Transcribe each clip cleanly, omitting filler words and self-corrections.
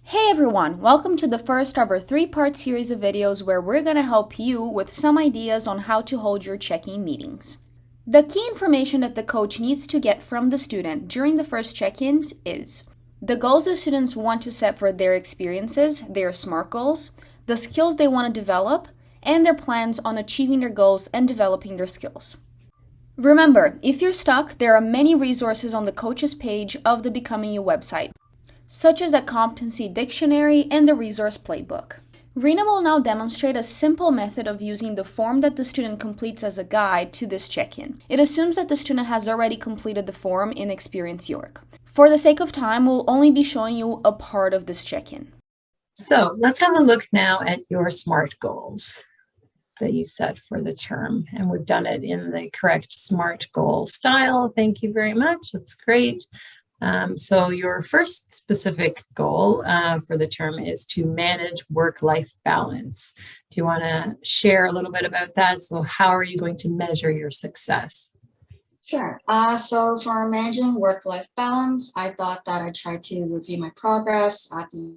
Hey everyone, welcome to the first of our three-part series of videos where we're going to help you with some ideas on how to hold your check-in meetings. The key information that the coach needs to get from the student during the first check-ins is the goals the students want to set for their experiences, their SMART goals, the skills they want to develop, and their plans on achieving their goals and developing their skills. Remember, if you're stuck, there are many resources on the coach's page of the Becoming You website, such as the Competency Dictionary and the Resource Playbook. Rena will now demonstrate a simple method of using the form that the student completes as a guide to this check-in. It assumes that the student has already completed the form in Experience York. For the sake of time, we'll only be showing you a part of this check-in. So let's have a look now at your SMART goals that you set for the term. And we've done it in the correct SMART goal style. Thank you very much. That's great. So your first specific goal for the term is to manage work-life balance. Do you want to share a little bit about that? So how are you going to measure your success? Sure. So for managing work-life balance, I thought that I'd try to review my progress at the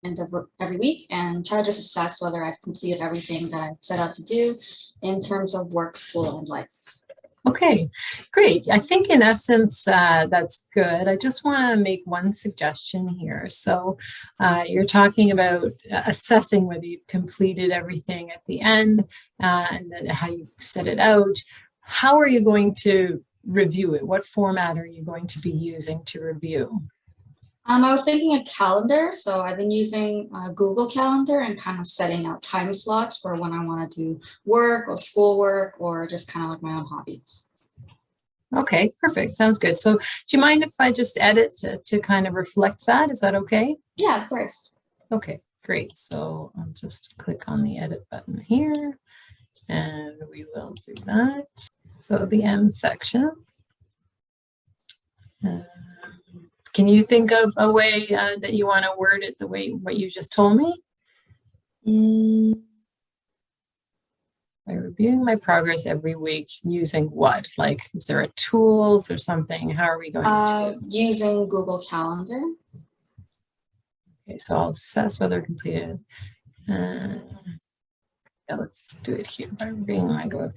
end of every week and try to just assess whether I've completed everything that I set out to do in terms of work, school, and life. Okay, great. I think in essence, that's good. I just want to make one suggestion here. So you're talking about assessing whether you've completed everything at the end and then how you set it out. How are you going to review it? What format are you going to be using to review? I was thinking a calendar. So I've been using Google Calendar and kind of setting out time slots for when I want to do work or schoolwork or just kind of like my own hobbies. Okay, perfect. Sounds good. So do you mind if I just edit to kind of reflect that? Is that okay? Yeah, of course. Okay, great. So I'll just click on the edit button here and we will do that. So the M section. Can you think of a way that you want to word it the way what you just told me? By reviewing my progress every week using what? Like, is there a tools or something? How are we going to? Using Google Calendar. Okay, so I'll assess whether completed. Yeah, let's do it here by reviewing my goal.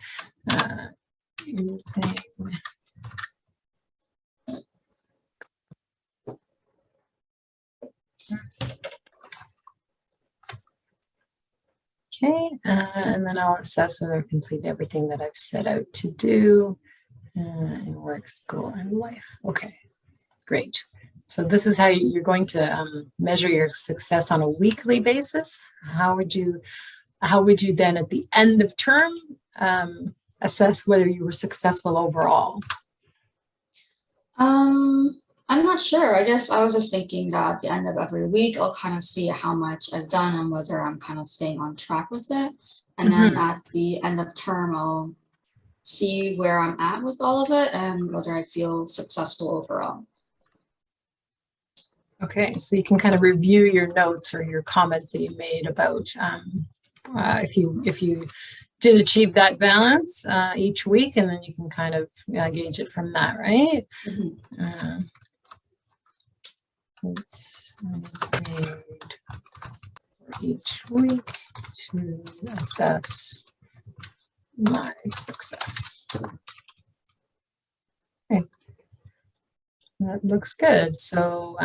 Using okay, and then I'll assess whether I've completed everything that I've set out to do in work, school, and life. Okay, great. So this is how you're going to measure your success on a weekly basis. How would you then at the end of term assess whether you were successful overall? I'm not sure. I guess I was just thinking that at the end of every week, I'll kind of see how much I've done and whether I'm kind of staying on track with it. And then at the end of term, I'll see where I'm at with all of it and whether I feel successful overall. Okay, so you can kind of review your notes or your comments that you made about if you did achieve that balance each week, and then you can kind of gauge it from that, right? It's made for each week to assess my success. Okay, that looks good. So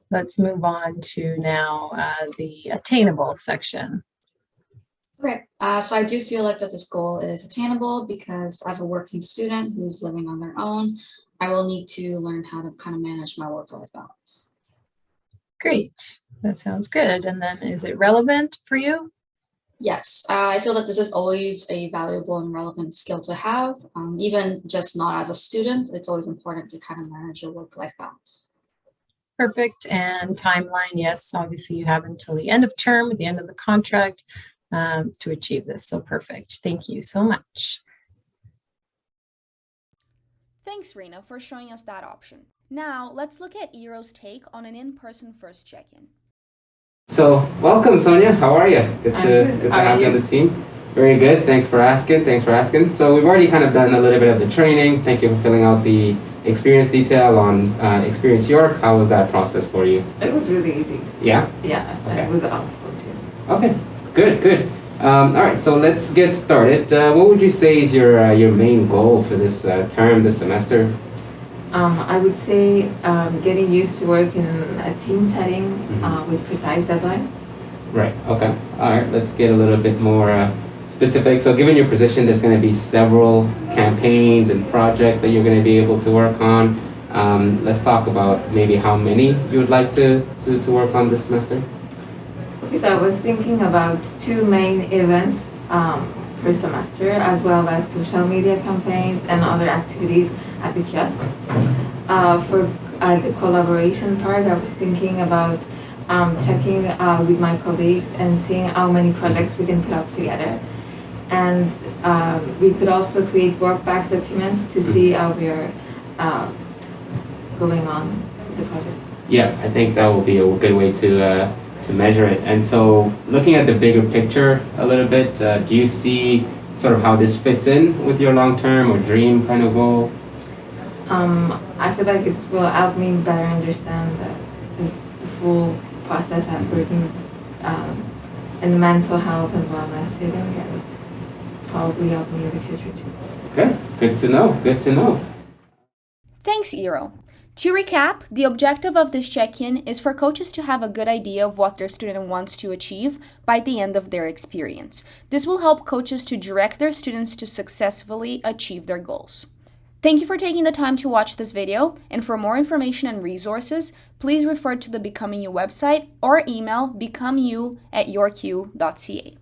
let's move on to now the attainable section. Okay, so I do feel like that this goal is attainable because as a working student who's living on their own, I will need to learn how to kind of manage my work-life balance. Great, that sounds good. And then is it relevant for you? Yes, I feel that this is always a valuable and relevant skill to have. Even just not as a student, it's always important to kind of manage your work-life balance. Perfect. And timeline, yes, obviously you have until the end of term, at the end of the contract to achieve this. So perfect. Thank you so much. Thanks, Rena, for showing us that option. Now, let's look at Eero's take on an in-person first check-in. So, welcome, Sonia. How are you? Good to have you on the team. Very good. Thanks for asking. So, we've already kind of done a little bit of the training. Thank you for filling out the experience detail on Experience York. How was that process for you? It was really easy. Yeah? Yeah, Okay. it was helpful too. Okay, good. All right, so let's get started. What would you say is your main goal for this term, this semester? I would say getting used to work in a team setting with precise deadlines. Right, okay. All right, let's get a little bit more specific. So given your position, there's going to be several campaigns and projects that you're going to be able to work on. Let's talk about maybe how many you would like to work on this semester. Okay, so I was thinking about 2 main events per semester, as well as social media campaigns and other activities at the kiosk. For the collaboration part, I was thinking about checking with my colleagues and seeing how many projects we can put up together. And we could also create work-back documents to see how we are going on with the projects. Yeah, I think that will be a good way to measure it. And so looking at the bigger picture a little bit, do you see sort of how this fits in with your long-term or dream kind of goal? I feel like it will help me better understand the full process of working in the mental health and wellness setting, and probably help me in the future too. Good to know. Thanks, Iro. To recap, the objective of this check-in is for coaches to have a good idea of what their student wants to achieve by the end of their experience. This will help coaches to direct their students to successfully achieve their goals. Thank you for taking the time to watch this video, and for more information and resources, please refer to the Becoming You website or email becomeyou@yorku.ca.